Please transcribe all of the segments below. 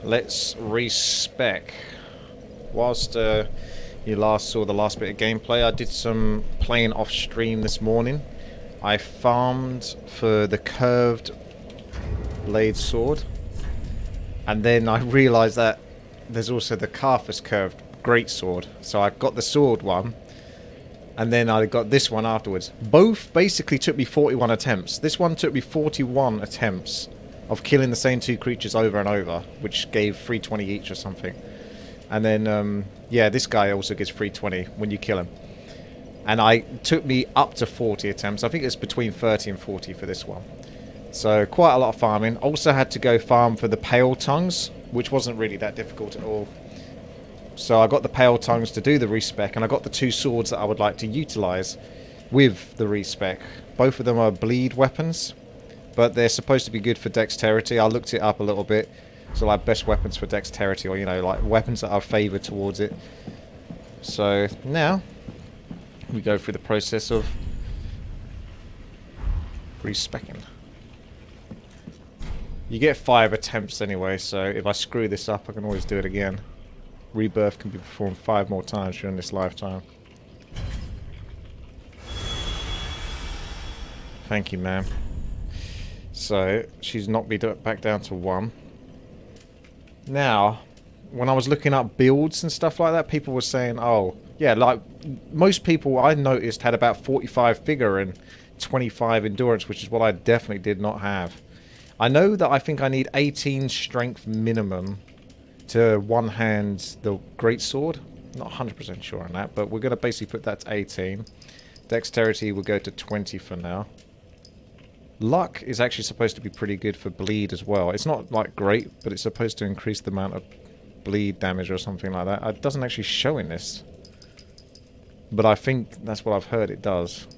let's respec. Whilst you last saw the last bit of gameplay, I did some playing off stream this morning. I farmed for the curved blade sword, and then I realised that there's also the Carthus curved great sword. So I got the sword one, and then I got this one afterwards. Both basically took me 41 attempts. This one took me 41 attempts of killing the same two creatures over and over, which gave 320 each or something. And then, yeah, this guy also gets 320 when you kill him. And took me up to 40 attempts. I think it's between 30 and 40 for this one. So quite a lot of farming. Also had to go farm for the pale tongues, which wasn't really that difficult at all. So I got the pale tongues to do the respec, and I got the two swords that I would like to utilise with the respec. Both of them are bleed weapons, but they're supposed to be good for dexterity. I looked it up a little bit. So like best weapons for dexterity, or you know, like weapons that are favoured towards it. So now we go through the process of respecing. You get 5 attempts anyway, so if I screw this up I can always do it again. Rebirth can be performed 5 more times during this lifetime. Thank you, ma'am. So she's knocked me back down to 1. Now, when I was looking up builds and stuff like that, people were saying, oh, yeah, like, most people I noticed had about 45 figure and 25 endurance, which is what I definitely did not have. I know that I think I need 18 strength minimum to one-hand the greatsword. Not 100% sure on that, but we're going to basically put that to 18. Dexterity will go to 20 for now. Luck is actually supposed to be pretty good for bleed as well. It's not like great, but it's supposed to increase the amount of bleed damage or something like that. It doesn't actually show in this, but I think that's what I've heard it does.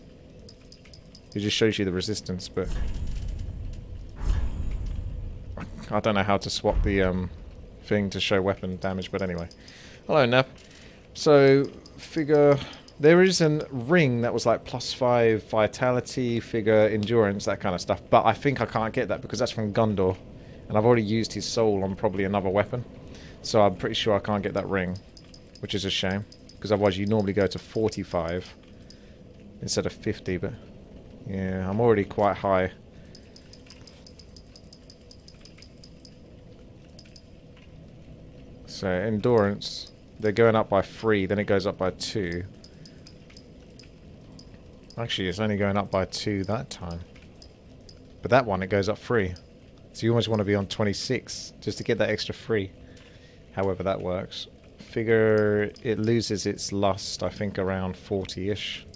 It just shows you the resistance, but I don't know how to swap the thing to show weapon damage, but anyway. Hello, Nep. So, figure... There is a ring that was like +5 vitality, figure, endurance, that kind of stuff. But I think I can't get that because that's from Gundor. And I've already used his soul on probably another weapon. So I'm pretty sure I can't get that ring. Which is a shame. Because otherwise you normally go to 45 instead of 50. But yeah, I'm already quite high. So endurance, they're going up by 3, then it goes up by 2. Actually, it's only going up by 2 that time. But that one, it goes up 3. So you almost want to be on 26 just to get that extra 3. However that works. Figure it loses its lust, I think, around 40-ish.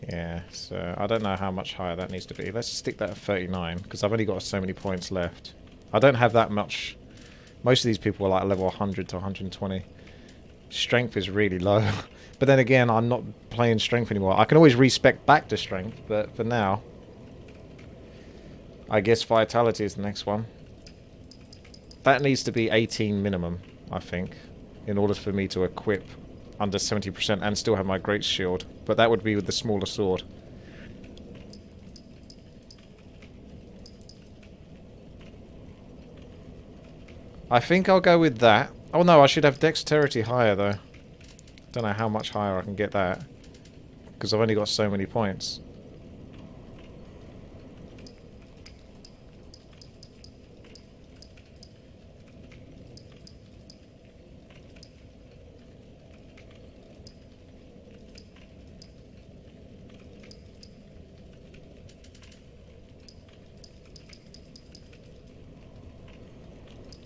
Yeah, so I don't know how much higher that needs to be. Let's stick that at 39, because I've only got so many points left. I don't have that much. Most of these people are like level 100 to 120. Strength is really low. But then again, I'm not playing strength anymore. I can always respec back to strength, but for now, I guess vitality is the next one. That needs to be 18 minimum, I think, in order for me to equip under 70% and still have my great shield. But that would be with the smaller sword. I think I'll go with that. Oh no, I should have dexterity higher though. Don't know how much higher I can get that, because I've only got so many points.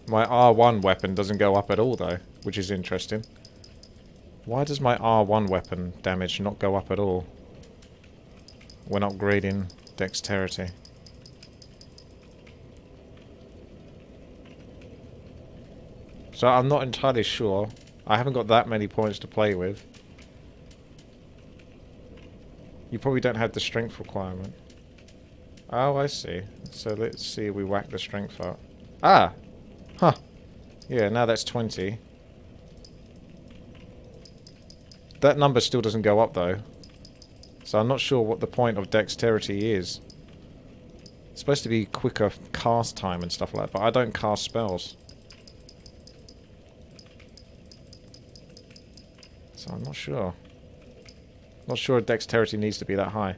My R1 weapon doesn't go up at all though, which is interesting. Why does my R1 weapon damage not go up at all when upgrading dexterity? So I'm not entirely sure. I haven't got that many points to play with. You probably don't have the strength requirement. Oh, I see. So let's see if we whack the strength up. Ah! Huh. Yeah, now that's 20. That number still doesn't go up though. So I'm not sure what the point of dexterity is. It's supposed to be quicker cast time and stuff like that, but I don't cast spells. So I'm not sure. Not sure if dexterity needs to be that high.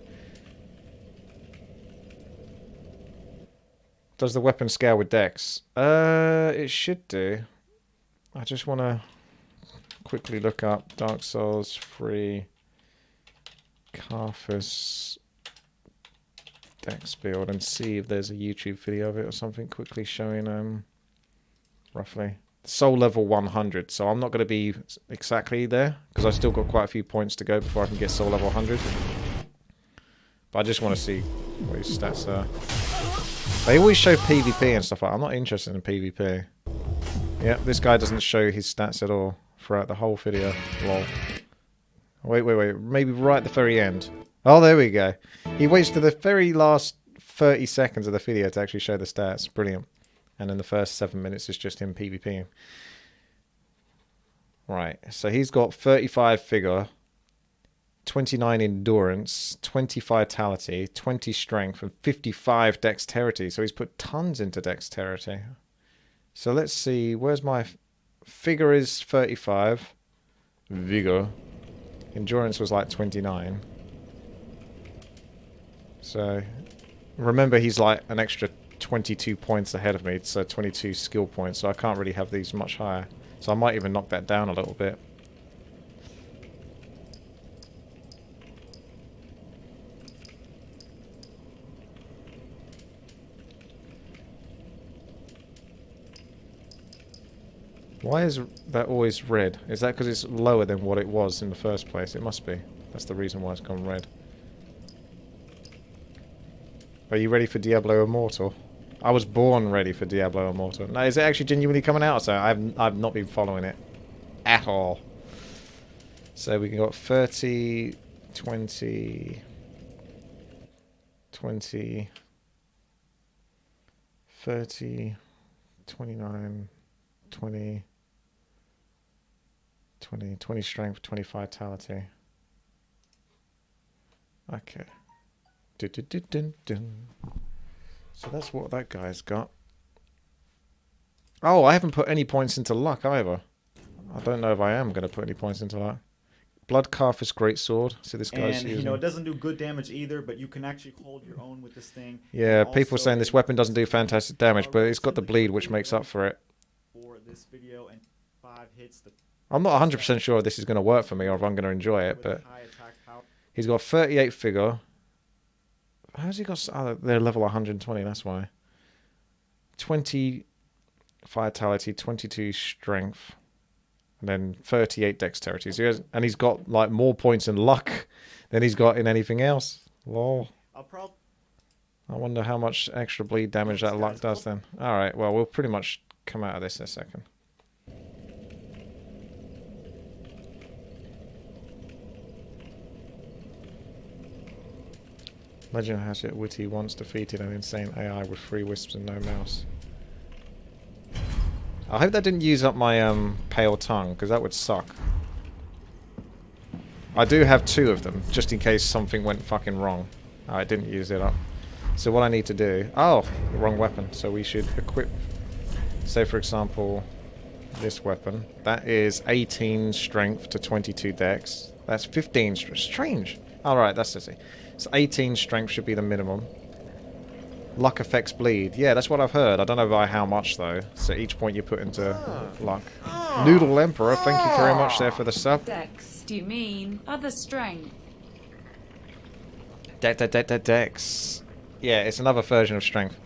Does the weapon scale with dex? It should do. I just want to quickly look up Dark Souls 3 Carthus dex build and see if there's a YouTube video of it or something quickly showing roughly. Soul level 100, so I'm not going to be exactly there because I still got quite a few points to go before I can get soul level 100. But I just want to see what his stats are. They always show PvP and stuff like that. I'm not interested in PvP. Yeah, this guy doesn't show his stats at all throughout the whole video. Lol. Wait. Maybe right at the very end. Oh, there we go. He waits to the very last 30 seconds of the video to actually show the stats. Brilliant. And then the first 7 minutes is just him PvPing. Right, so he's got 35 figure, 29 endurance, 20 vitality, 20 strength, and 55 dexterity. So he's put tons into dexterity. So let's see, where's my figure is 35. Vigor. Endurance was like 29. So remember he's like an extra 22 points ahead of me, so 22 skill points, so I can't really have these much higher. So I might even knock that down a little bit. Why is that always red? Is that because it's lower than what it was in the first place? It must be. That's the reason why it's gone red. Are you ready for Diablo Immortal? I was born ready for Diablo Immortal. Now, is it actually genuinely coming out? So I've not been following it at all. So we got 30, 20, 20, 30, 29, 20, 20, 20 strength, 20 vitality. Okay. Dun, dun, dun, dun, dun. So that's what that guy's got. Oh, I haven't put any points into luck either. I don't know if I am going to put any points into luck. Blood Carthus Greatsword. So this guy's and, using... you know, it doesn't do good damage either, but you can actually hold your own with this thing. Yeah, people saying this weapon doesn't do fantastic damage, but it's got the bleed, which makes up for it. For this video, and 5 hits the... I'm not 100% sure if this is going to work for me or if I'm going to enjoy it, but... He's got 38 figure. How's he got... Oh, they're level 120, that's why. 20 vitality, 22 strength, and then 38 dexterity. So and he's got like more points in luck than he's got in anything else. Lol. I wonder how much extra bleed damage that luck does then. Alright, well, we'll pretty much come out of this in a second. Legend has it WTii once defeated an insane AI with 3 wisps and no mouse. I hope that didn't use up my pale tongue, because that would suck. I do have 2 of them, just in case something went fucking wrong. I didn't use it up. So what I need to do... Oh, the wrong weapon. So we should equip, say for example, this weapon. That is 18 strength to 22 dex. That's 15 strange. Alright, that's the thing. So 18 strength should be the minimum. Luck affects bleed. Yeah, that's what I've heard. I don't know by how much, though. So each point you put into luck. Noodle Emperor, thank you very much there for the sub. Dex, do you mean other strength? Dex. Yeah, it's another version of strength.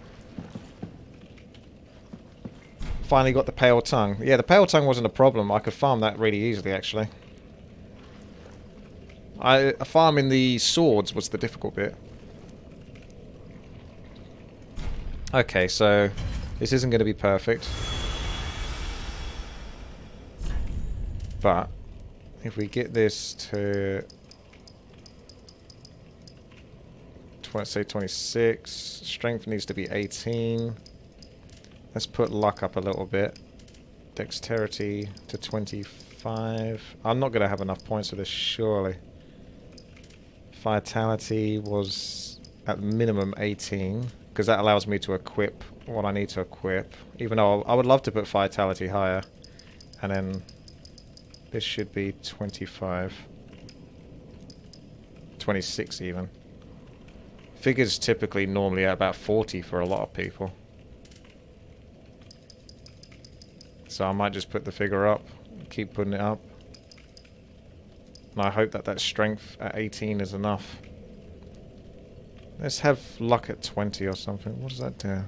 Finally got the pale tongue. Yeah, the pale tongue wasn't a problem. I could farm that really easily, actually. Farming the swords was the difficult bit. Okay, so this isn't going to be perfect. But if we get this to, say 26, strength needs to be 18. Let's put luck up a little bit. Dexterity to 25. I'm not going to have enough points for this, surely. Vitality was at minimum 18. Because that allows me to equip what I need to equip. Even though I would love to put vitality higher. And then This should be 25. 26 even. Figures typically normally at about 40 for a lot of people. So I might just put the figure up, keep putting it up. And I hope that that strength at 18 is enough. Let's have luck at 20 or something. What does that do?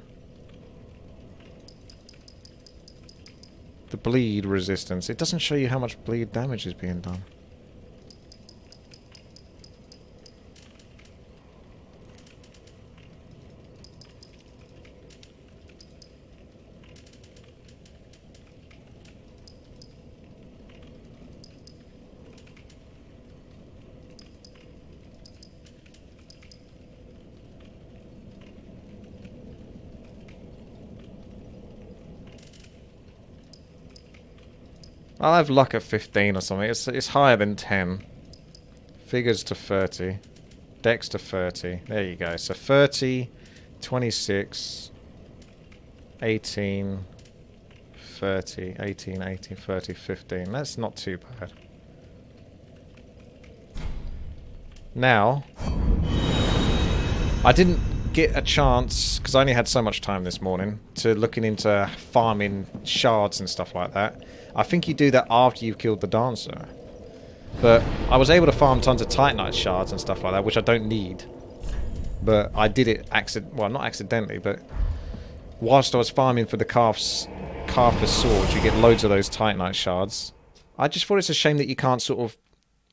The bleed resistance. It doesn't show you how much bleed damage is being done. I'll have luck at 15 or something. It's higher than 10. Figures to 30. Dex to 30. There you go. So 30, 26, 18, 30, 18, 18, 30, 15. That's not too bad. Now, I didn't get a chance, because I only had so much time this morning, to looking into farming shards and stuff like that. I think you do that after you've killed the dancer. But I was able to farm tons of Titanite shards and stuff like that, which I don't need. But I did it well, not accidentally, but whilst I was farming for the Carver's sword, you get loads of those Titanite shards. I just thought it's a shame that you can't sort of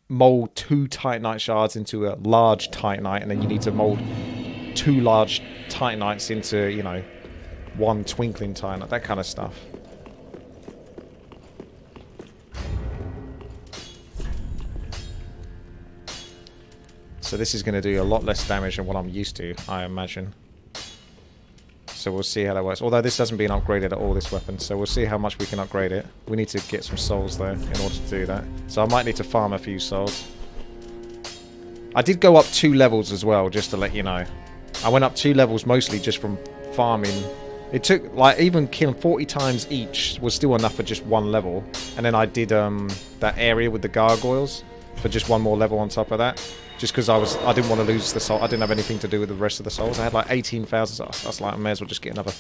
mold 2 Titanite shards into a large Titanite, and then you need to mold 2 large Titanites into, you know, 1 twinkling Titanite, that kind of stuff. So this is going to do a lot less damage than what I'm used to, I imagine. So we'll see how that works. Although this hasn't been upgraded at all, this weapon, so we'll see how much we can upgrade it. We need to get some souls though in order to do that. So I might need to farm a few souls. I did go up 2 levels as well, just to let you know. I went up 2 levels mostly just from farming. It took, like, even killing 40 times each was still enough for just 1 level. And then I did that area with the gargoyles for just 1 more level on top of that. Just because I didn't want to lose the soul. I didn't have anything to do with the rest of the souls. I had like 18,000. So I was like, I may as well just get another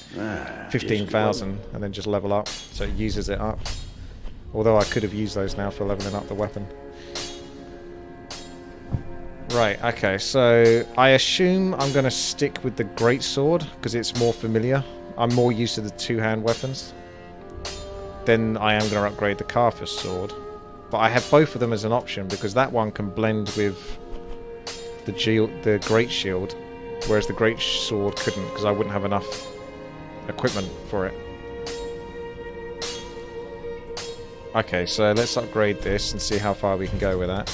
15,000 and then just level up. So it uses it up. Although I could have used those now for leveling up the weapon. Right, okay, so I assume I'm going to stick with the greatsword because it's more familiar. I'm more used to the 2-hand weapons. Then I am going to upgrade the Carver's sword. But I have both of them as an option because that one can blend with the great shield, whereas the great sword couldn't because I wouldn't have enough equipment for it. Okay, so let's upgrade this and see how far we can go with that.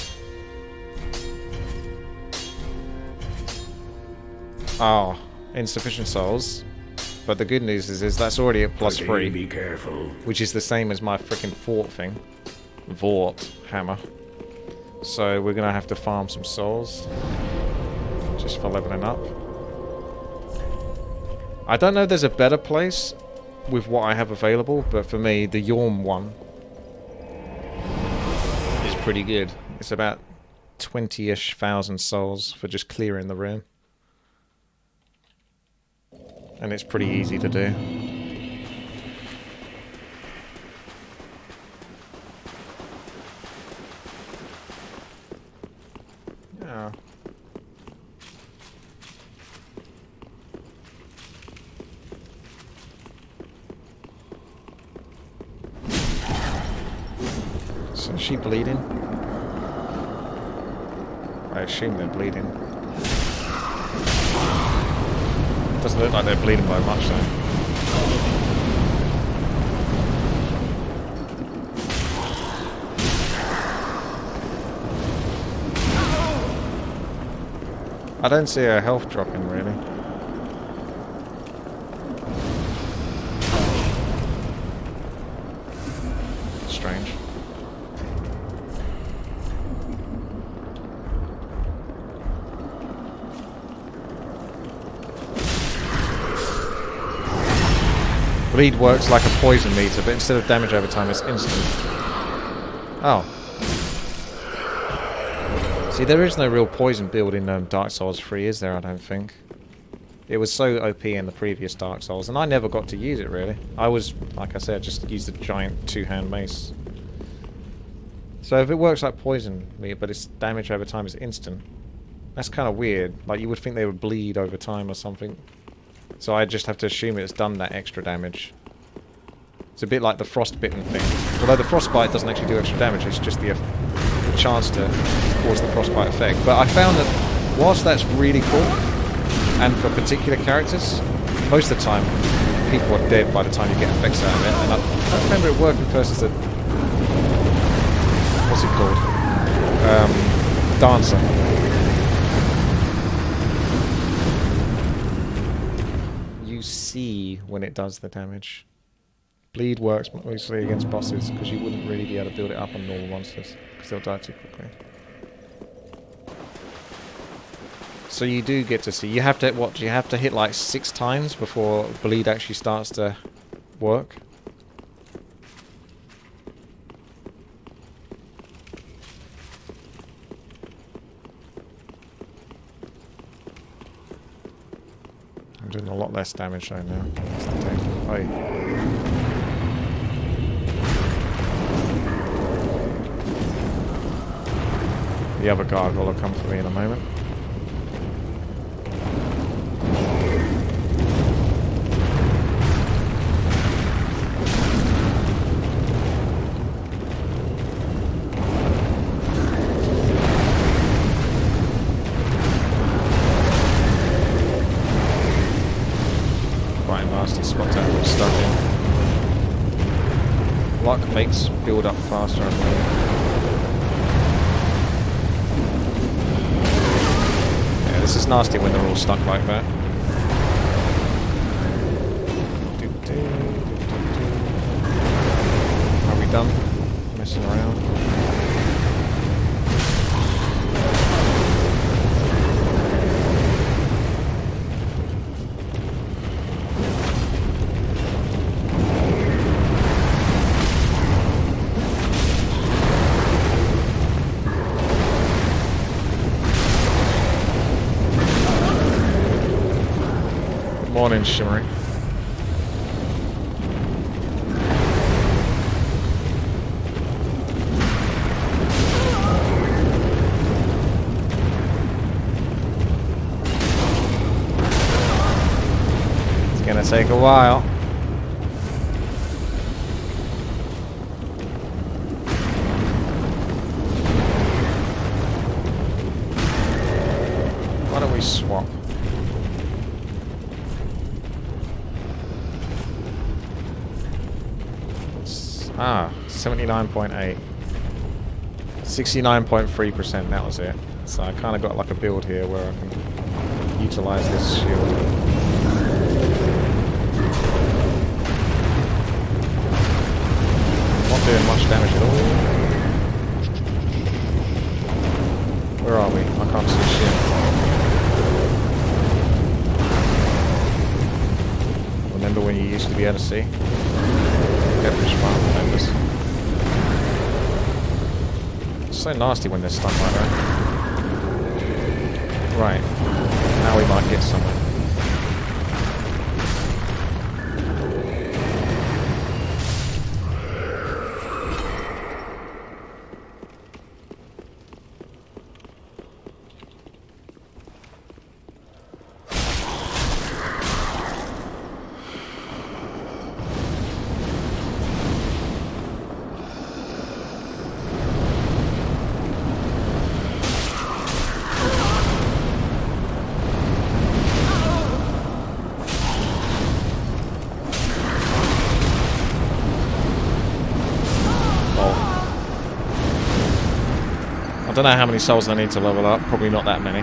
Oh, insufficient souls. But the good news is that's already at +3. Be careful. Which is the same as my freaking fort thing. Vort hammer. So we're going to have to farm some souls. Just for leveling up. I don't know if there's a better place with what I have available, but for me, the Yorm one is pretty good. It's about 20-ish thousand souls for just clearing the room. And it's pretty easy to do. Yeah. So is she bleeding? I assume they're bleeding. Doesn't look like they're bleeding by much though. I don't see her health dropping really. Strange. Bleed works like a poison meter, but instead of damage over time, it's instant. Oh. See, there is no real poison build in Dark Souls 3, is there? I don't think. It was so OP in the previous Dark Souls, and I never got to use it, really. I was, like I said, just used a giant two-hand mace. So if it works like poison, but its damage over time is instant, that's kind of weird. Like, you would think they would bleed over time or something. So I just have to assume it's done that extra damage. It's a bit like the frostbitten thing. Although the frostbite doesn't actually do extra damage, it's just the chance to cause the frostbite effect. But I found that whilst that's really cool, and for particular characters, most of the time people are dead by the time you get effects out of it. And I remember it working first as a... what's it called? Dancer. You see when it does the damage. Bleed works mostly against bosses because you wouldn't really be able to build it up on normal monsters because they'll die too quickly. So you do get to see. You have to what? You have to hit like 6 times before bleed actually starts to work. I'm doing a lot less damage though now. That's the thing. Oh. The other gargoyle will come for me in a moment. Quite a nasty spot to have stuck in. Luck makes build up faster, I believe. This is nasty when they're all stuck like that. Are we done messing around? Morning, Shimmery. It's gonna take a while. Why don't we swap? 79.8. 69.3%, that was it. So I kind of got like a build here where I can utilize this shield. Not doing much damage at all. Where are we? I can't see shit. Remember when you used to be able to see? Members. It's so nasty when they're stuck like that. Right. Now we might get somewhere. I don't know how many souls I need to level up. Probably not that many.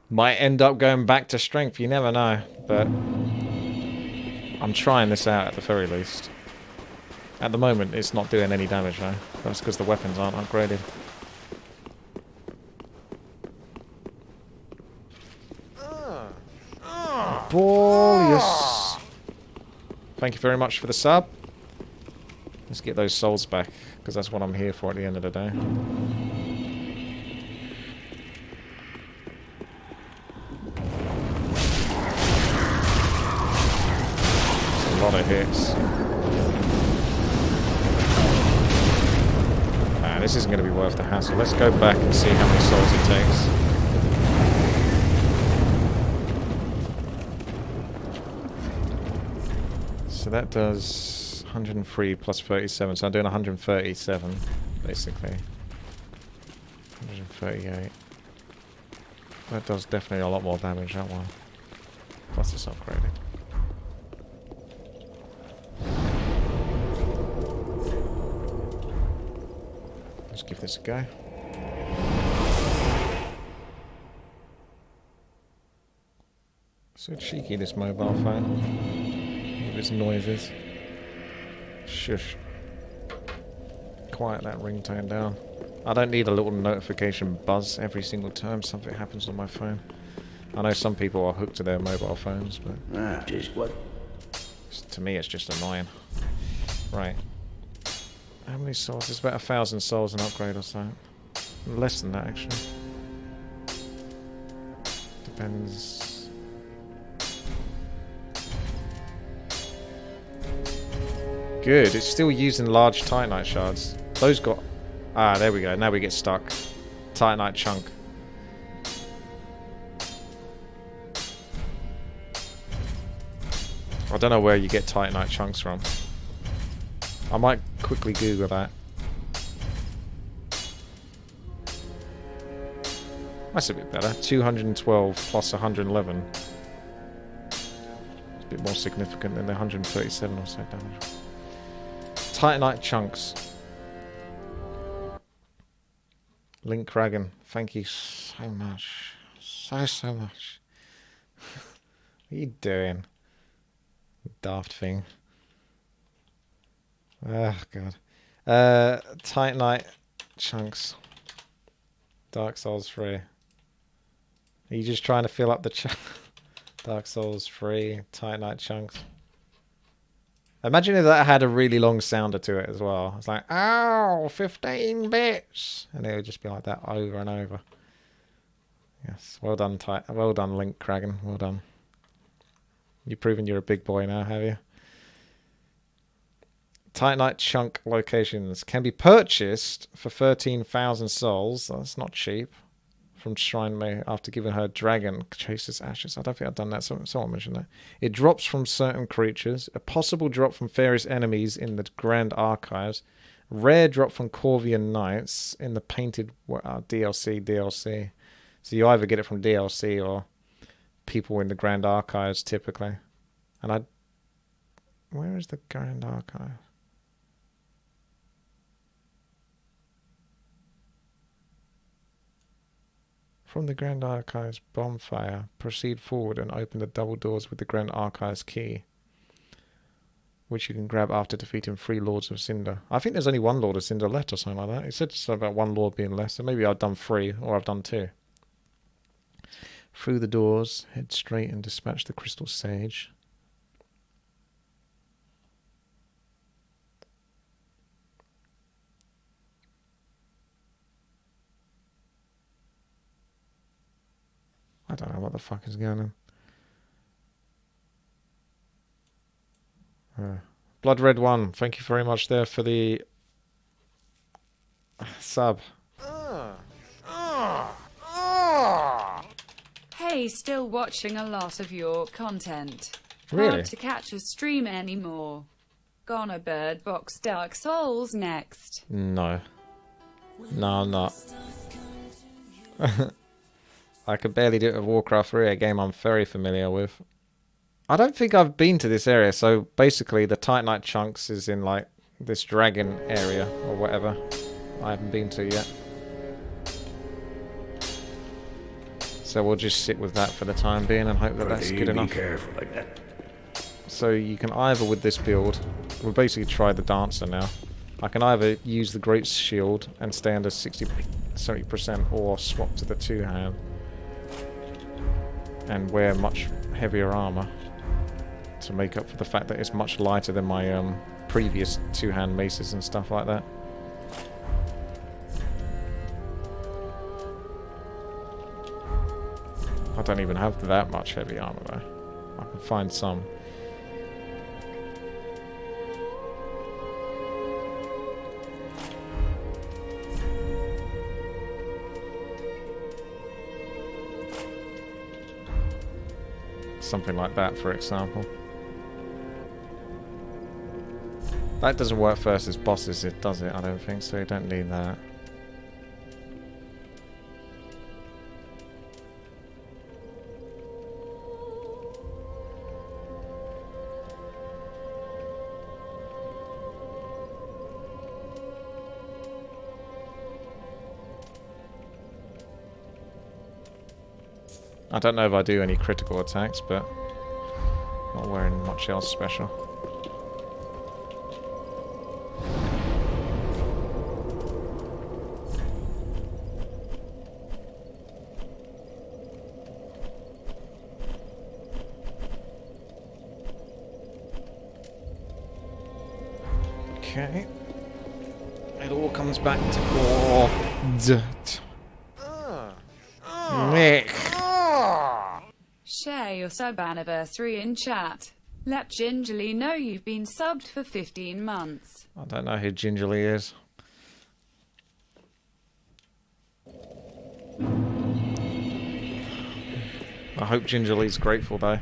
Might end up going back to strength. You never know. But I'm trying this out at the very least. At the moment, it's not doing any damage though. That's because the weapons aren't upgraded. Ball, yes. Thank you very much for the sub. Let's get those souls back, because that's what I'm here for at the end of the day. It's a lot of hits. Nah, this isn't going to be worth the hassle. Let's go back and see how many souls it takes. So that does 103 plus 37, so I'm doing 137, basically. 138. That does definitely a lot more damage, that one. Plus it's upgraded. Let's give this a go. So cheeky, this mobile phone. Its noises. Shush. Quiet that ringtone down. I don't need a little notification buzz every single time something happens on my phone. I know some people are hooked to their mobile phones, but Just what? to me it's just annoying. Right. How many souls? It's about 1,000 souls an upgrade or so. Less than that, actually. Depends. Good, it's still using large Titanite shards. Those got... Ah, there we go. Now we get stuck. Titanite chunk. I don't know where you get Titanite chunks from. I might quickly Google that. That's a bit better. 212 plus 111. It's a bit more significant than the 137 or so damage. Titanite chunks. Link Kragan, thank you so much. So much. What are you doing? Daft thing. Oh, God. Titanite chunks. Dark Souls 3. Are you just trying to fill up the Dark Souls 3 Titanite chunks? Imagine if that had a really long sounder to it as well. It's like, ow, 15 bits. And it would just be like that over and over. Yes, well done, well done, Link Kragan. Well done. You've proven you're a big boy now, have you? Titanite chunk locations can be purchased for 13,000 souls. That's not cheap. From Shrine May after giving her dragon chases ashes. I don't think I've done that. Someone mentioned that. It drops from certain creatures. A possible drop from various enemies in the Grand Archives. Rare drop from Corvian Knights in the painted DLC. So you either get it from DLC or people in the Grand Archives typically. And where is the Grand Archive? From the Grand Archives bonfire, proceed forward and open the double doors with the Grand Archives key, which you can grab after defeating 3 Lords of Cinder. I think there's only 1 Lord of Cinder left or something like that. It said something about 1 Lord being left, so maybe I've done 3 or I've done 2. Through the doors, head straight and dispatch the Crystal Sage. I don't know what the fuck is going on. Blood Red 1, thank you very much there for the sub. Hey, still watching a lot of your content. Really? Hard to catch a stream anymore. Gonna bird box Dark Souls next. No. No, I'm not. I could barely do it with Warcraft 3, a game I'm very familiar with. I don't think I've been to this area, so basically the Titanite chunks is in like this dragon area or whatever I haven't been to yet. So we'll just sit with that for the time being and hope that that's good enough. Be careful like that. So you can either with this build, we'll basically try the Dancer now. I can either use the Great Shield and stay under 70% or swap to the 2-hand. And wear much heavier armor to make up for the fact that it's much lighter than my previous two-hand maces and stuff like that. I don't even have that much heavy armor though. I can find some. Something like that, for example. That doesn't work first as bosses, does it? I don't think so. You don't need that. I don't know if I do any critical attacks, but not wearing much else special. Okay. It all comes back to Nick. Share your sub anniversary in chat. Let Gingerly know you've been subbed for 15 months. I don't know who Gingerly is. I hope Gingerly's grateful though.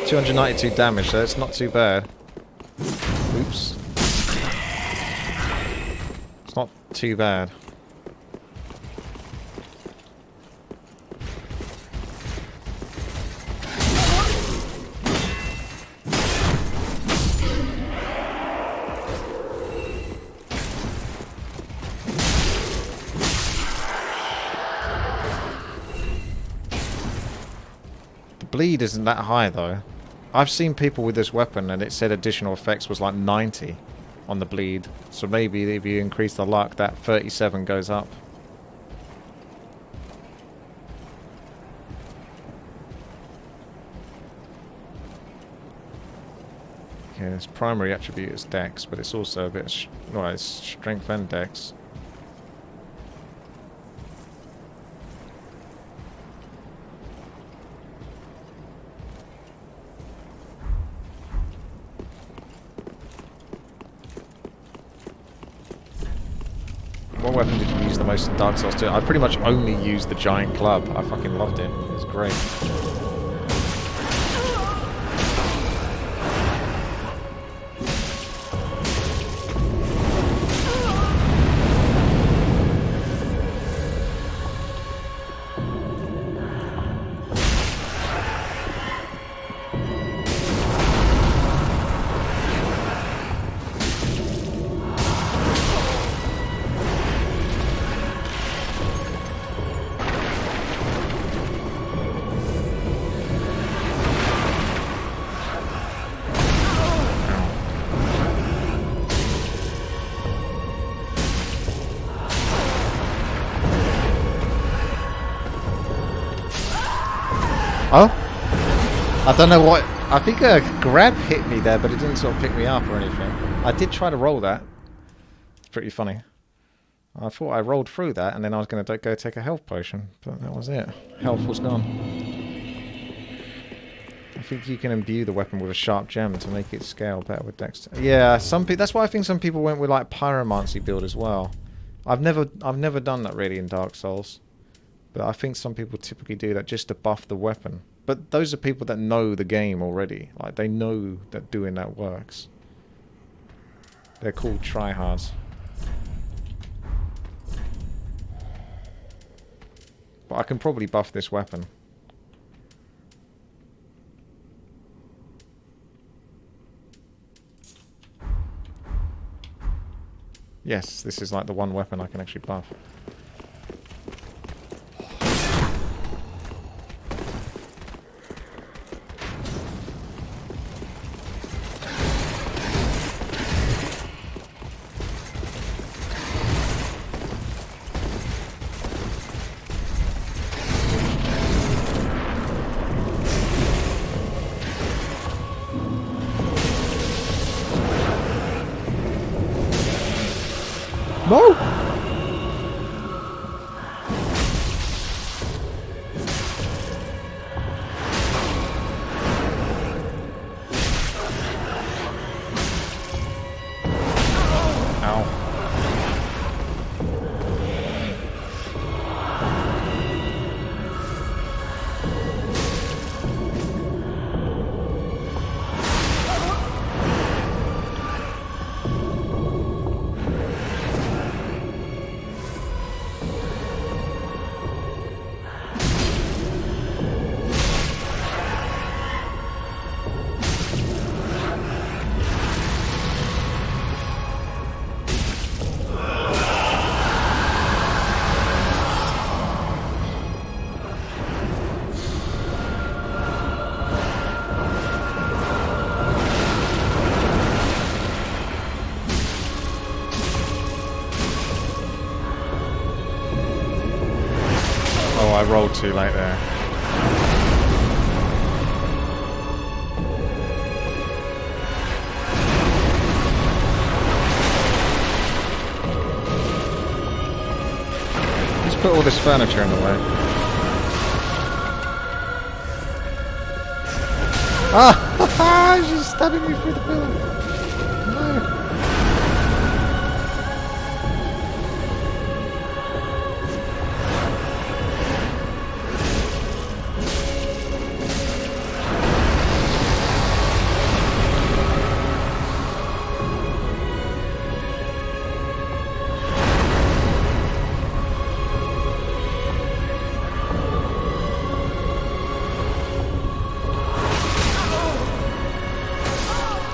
$292 damage, so it's not too bad. Oops. It's not too bad. The bleed isn't that high though. I've seen people with this weapon and it said additional effects was like 90 on the bleed. So maybe if you increase the luck, that 37 goes up. Yeah, its primary attribute is dex, but it's also a bit of well, it's strength and dex. What weapon did you use the most in Dark Souls 2? I pretty much only used the giant club. I fucking loved it. It was great. Oh? I don't know what... I think a grab hit me there, but it didn't sort of pick me up or anything. I did try to roll that. It's pretty funny. I thought I rolled through that, and then I was going to go take a health potion. But that was it. Health was gone. I think you can imbue the weapon with a sharp gem to make it scale better with dex. Yeah, that's why I think some people went with like pyromancy build as well. I've never done that really in Dark Souls. But I think some people typically do that just to buff the weapon. But those are people that know the game already. Like, they know that doing that works. They're called tryhards. But I can probably buff this weapon. Yes, this is like the one weapon I can actually buff. No! Oh, I rolled too late there. Just put all this furniture in the way. Ah! She's stabbing me through the pillar. No.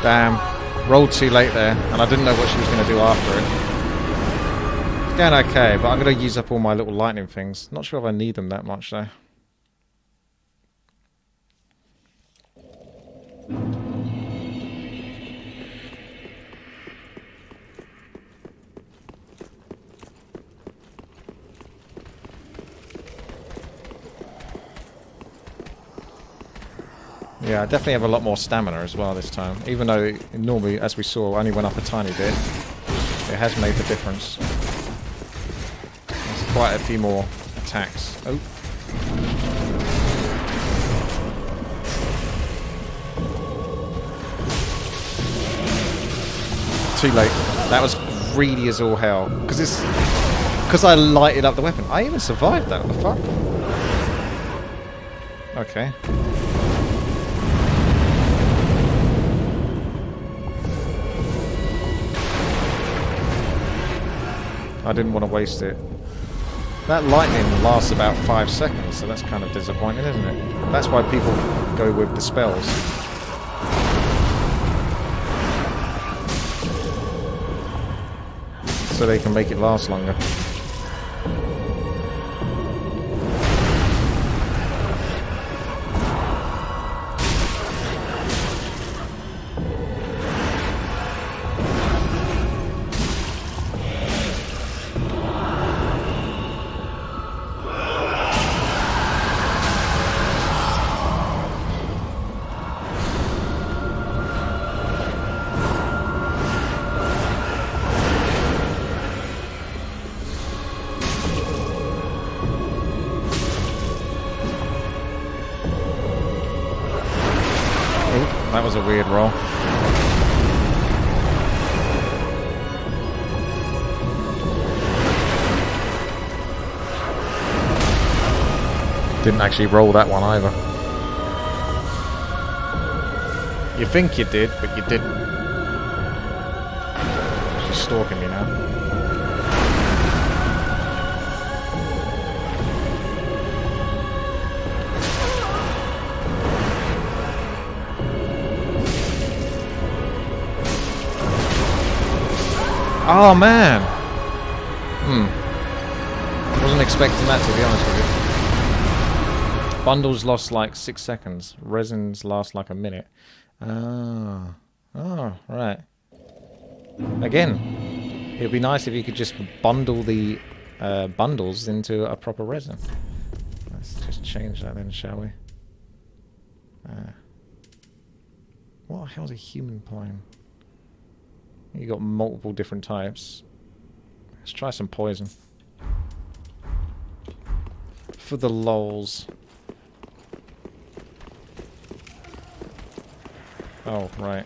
Damn. Rolled too late there, and I didn't know what she was going to do after it. It's going okay, but I'm going to use up all my little lightning things. Not sure if I need them that much, though. Yeah, I definitely have a lot more stamina as well this time. Even though it normally, as we saw, only went up a tiny bit. It has made the difference. There's quite a few more attacks. Oh. Too late. That was greedy as all hell. Because I lighted up the weapon. I even survived that. What the fuck? Okay. I didn't want to waste it. That lightning lasts about 5 seconds, so that's kind of disappointing, isn't it? That's why people go with the spells. So they can make it last longer. That was a weird roll. Didn't actually roll that one either. You think you did, but you didn't. She's stalking me now. Oh man! Wasn't expecting that, to be honest with you. Bundles lost like 6 seconds. Resins last like a minute. Oh, right. Again, it'd be nice if you could just bundle the bundles into a proper resin. Let's just change that then, shall we? What the hell's a human plane? You got multiple different types. Let's try some poison. For the lols. Oh, right.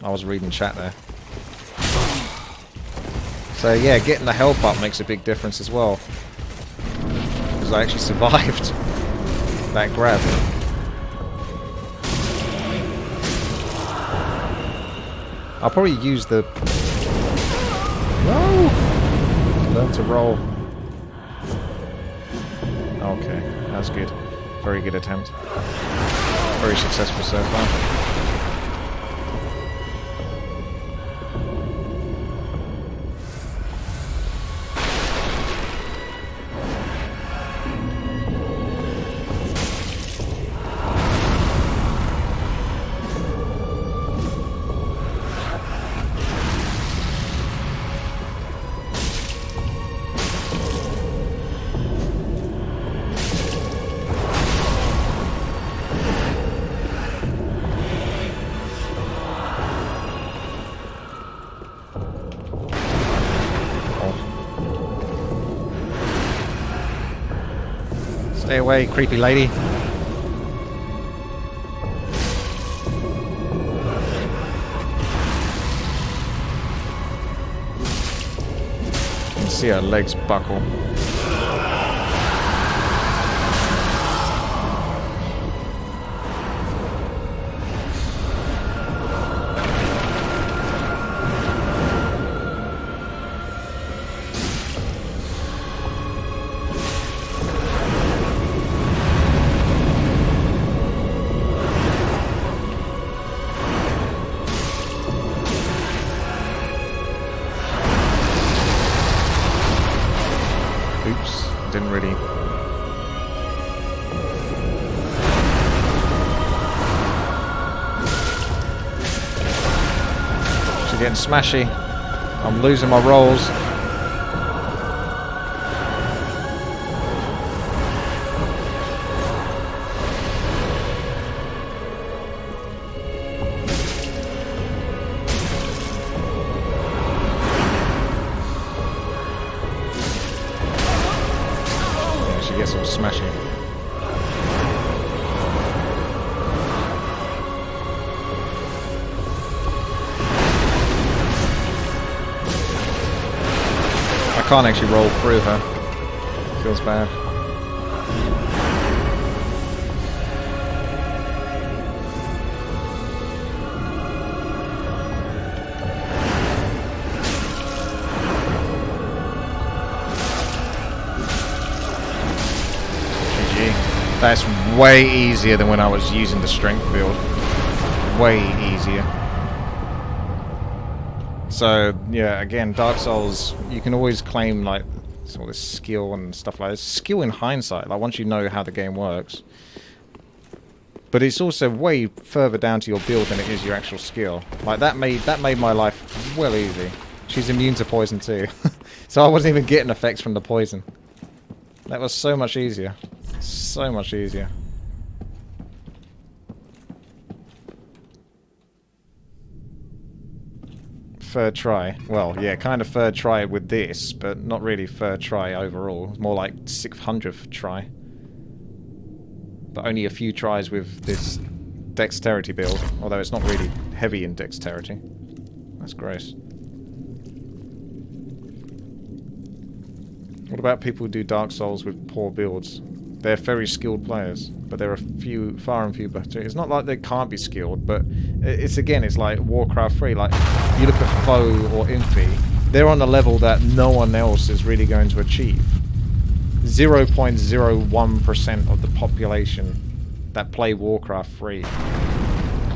I was reading chat there. So yeah, getting the health up makes a big difference as well. Because I actually survived that grab. I'll probably use the... No! Learn to roll. Okay, that's good. Very good attempt. Very successful so far. Stay away, creepy lady. You can see her legs buckle. Oops, didn't really... She's getting smashy. I'm losing my rolls. She gets all smashy. I can't actually roll through her. Feels bad. That's way easier than when I was using the strength build. Way easier. So, yeah, again, Dark Souls, you can always claim, like, sort of skill and stuff like this. Skill in hindsight, like, once you know how the game works. But it's also way further down to your build than it is your actual skill. Like, that made my life well easy. She's immune to poison too. So I wasn't even getting effects from the poison. That was so much easier. So much easier. Third try. Well, yeah, kind of third try with this, but not really third try overall. More like 600th try. But only a few tries with this dexterity build, although it's not really heavy in dexterity. That's gross. What about people who do Dark Souls with poor builds? They're very skilled players, but there are far and few better. It's not like they can't be skilled, but it's again, it's like Warcraft 3. Like, you look at Foe or Infi, they're on a level that no one else is really going to achieve. 0.01% of the population that play Warcraft 3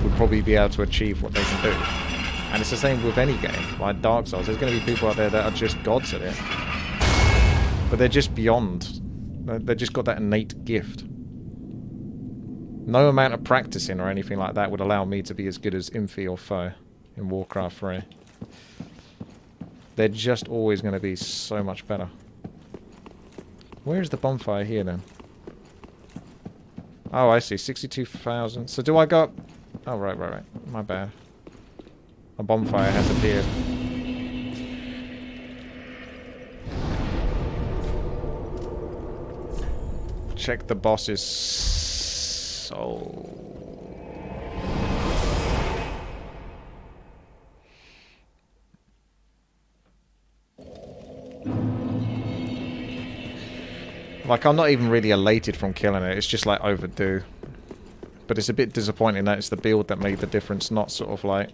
would probably be able to achieve what they can do. And it's the same with any game, like Dark Souls. There's going to be people out there that are just gods at it. But they're just beyond. They've just got that innate gift. No amount of practicing or anything like that would allow me to be as good as Infi or Foe in Warcraft 3. They're just always going to be so much better. Where's the bonfire here then? Oh, I see. 62,000. So do I go up? Oh, right. My bad. A bonfire has appeared. Check the boss's soul. Like, I'm not even really elated from killing it. It's just, like, overdue. But it's a bit disappointing that it's the build that made the difference, not sort of, like...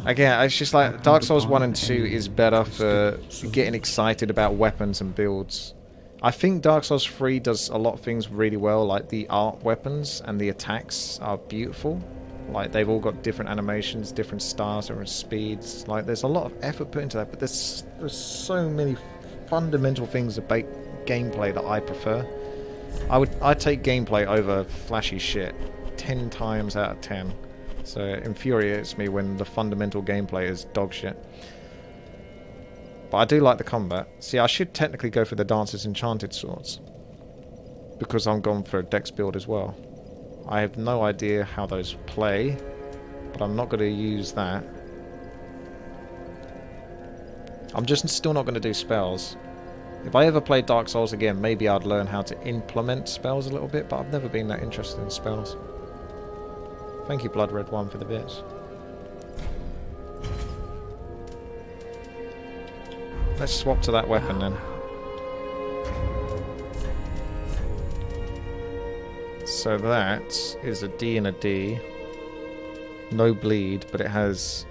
Again, it's just like, Dark Souls 1 and 2 is better for getting excited about weapons and builds. I think Dark Souls 3 does a lot of things really well, like the art weapons and the attacks are beautiful. Like, they've all got different animations, different styles, different speeds. Like, there's a lot of effort put into that, but there's so many fundamental things about gameplay that I prefer. I'd take gameplay over flashy shit 10 times out of 10. So it infuriates me when the fundamental gameplay is dog shit. But I do like the combat. See, I should technically go for the Dancer's Enchanted Swords, because I'm going for a dex build as well. I have no idea how those play, but I'm not going to use that. I'm just still not going to do spells. If I ever play Dark Souls again, maybe I'd learn how to implement spells a little bit, but I've never been that interested in spells. Thank you, Blood Red 1, for the bits. Let's swap to that weapon then. So that is a D and a D. No bleed, but it has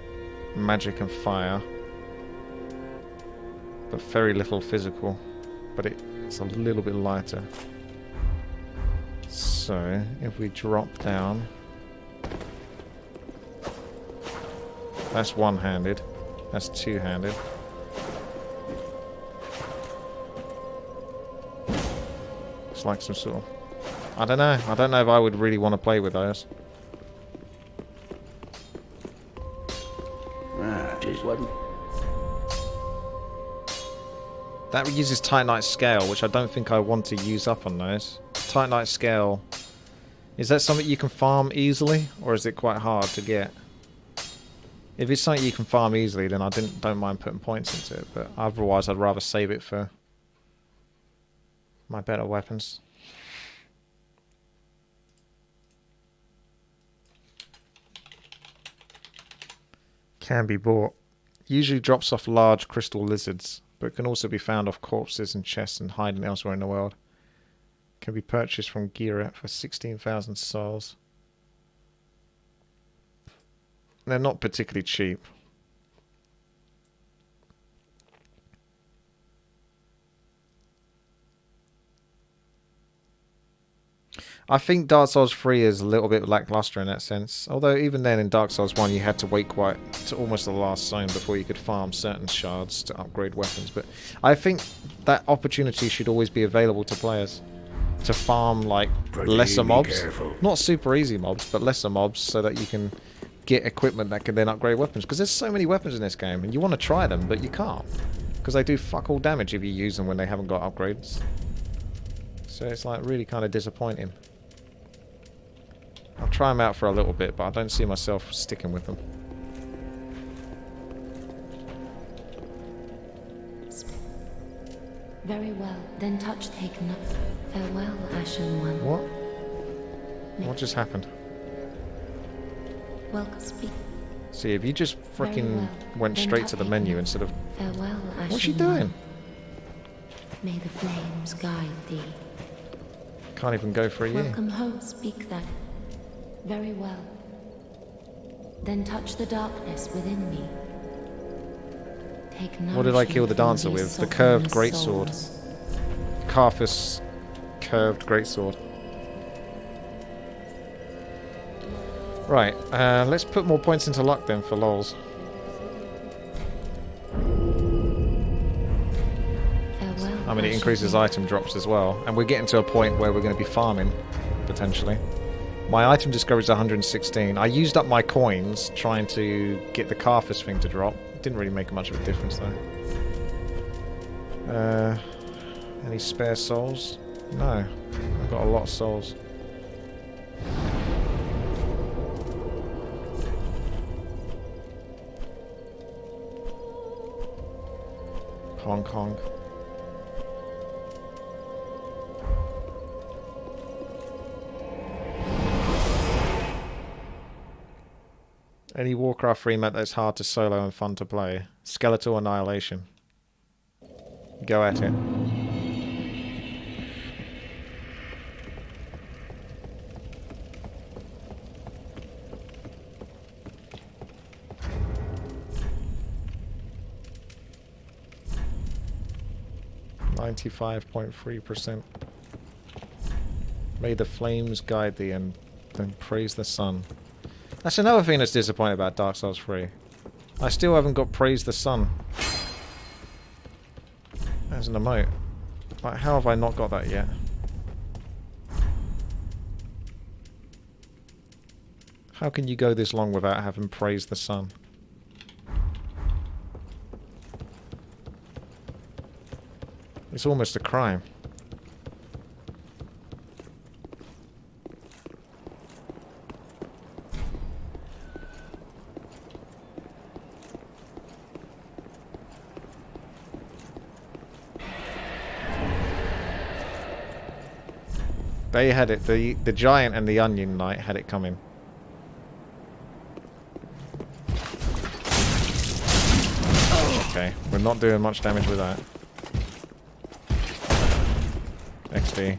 magic and fire. But very little physical. But it's a little bit lighter. So, if we drop down... That's one-handed. That's two-handed. It's like some sort of... I don't know. I don't know if I would really want to play with those. That uses Titanite Scale, which I don't think I want to use up on those. Titanite Scale... Is that something you can farm easily? Or is it quite hard to get? If it's something you can farm easily, then I don't mind putting points into it. But otherwise, I'd rather save it for my better weapons. Can be bought. Usually drops off large crystal lizards, but can also be found off corpses and chests and hiding elsewhere in the world. Can be purchased from Gira for 16,000 souls. They're not particularly cheap. I think Dark Souls 3 is a little bit lackluster in that sense. Although even then in Dark Souls 1 you had to wait quite to almost the last zone before you could farm certain shards to upgrade weapons. But I think that opportunity should always be available to players. To farm like lesser mobs. Not super easy mobs, but lesser mobs so that you can get equipment that can then upgrade weapons. Because there's so many weapons in this game and you want to try them, but you can't. Because they do fuck all damage if you use them when they haven't got upgrades. So it's like really kind of disappointing. I'll try them out for a little bit, but I don't see myself sticking with them. Very well. Then touch taken up. Farewell, Ashen One. What? What just happened? Welcome, speak. See, if you just freaking went straight to the menu instead of... Farewell, Ashen What's she doing? May the flames guide thee. Can't even go for a year. Welcome home, speak that. Very well. Then touch the darkness within me. Take What did I kill the dancer with? The curved greatsword. Carthus curved greatsword. Right, let's put more points into luck then for lols. I mean, it increases item drops as well. And we're getting to a point where we're going to be farming, potentially. My item discovery is 116. I used up my coins trying to get the Carthus thing to drop. It didn't really make much of a difference, though. Any spare souls? No. I've got a lot of souls. Honk honk. Any Warcraft 3 map that's hard to solo and fun to play. Skeletal Annihilation. Go at it. .3%. May the flames guide thee and then praise the sun. That's another thing that's disappointing about Dark Souls 3. I still haven't got praise the sun as an emote. Like, how have I not got that yet? How can you go this long without having praise the sun? It's almost a crime. They had it, the Giant and the Onion Knight had it coming. Okay, we're not doing much damage with that. XD.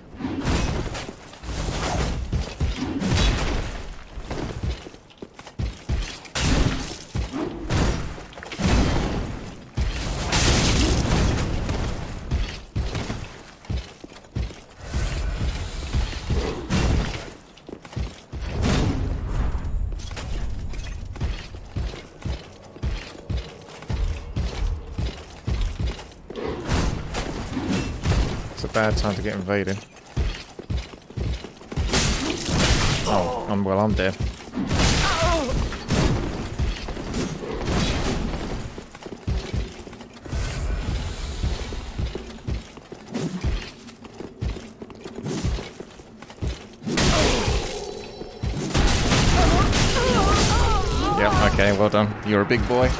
Bad time to get invaded. Oh, I'm dead. Yep, okay, well done. You're a big boy.